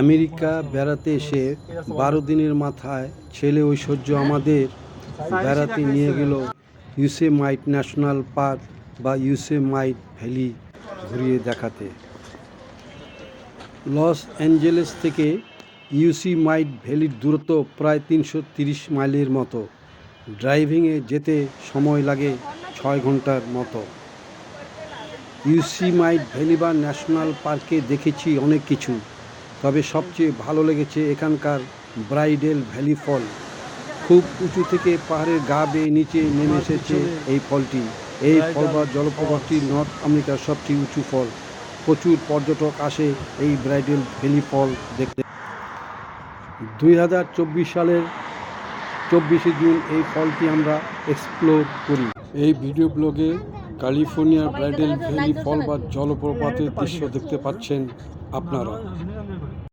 America বেড়াতে এসে 12 দিনের মাথায় ছেলে ঐশ্বর্য আমাদের বেড়াতে নিয়ে গেল ইয়োসেমাইট ন্যাশনাল পার্ক বা ইয়োসেমাইট ভ্যালি ঘুরিয়ে দেখাতে। লস অ্যাঞ্জেলেস থেকে ইয়োসেমাইট ভ্যালির দূরত্ব প্রায় 330 মাইলের মতো। ড্রাইভিংয়ে যেতে সময় লাগে 6 ঘন্টার মতো। ইয়োসেমাইট ভ্যালি বা ন্যাশনাল পার্কে দেখেছি অনেক কিছু, তবে সবচেয়ে ভালো লেগেছে এখানকার ব্রাইডেল ভ্যালি ফল। খুব উঁচু থেকে পাহাড়ের গা বেয়ে নিচে নেমে এসেছে এই ফলটি। এই ফল বা জলপ্রপাতটি নর্থ আমেরিকার সবচেয়ে উঁচু ফল। প্রচুর পর্যটক আসে এই ব্রাইডেল ভ্যালি ফল দেখতে। 2024 সালের 24শে জুন এই ফলটি আমরা এক্সপ্লোর করি। এই ভিডিও ব্লগে ক্যালিফোর্নিয়ার ব্রাইডেল ভ্যালি ফল বা জলপ্রপাতের দৃশ্য দেখতে পাচ্ছেন আপনারা।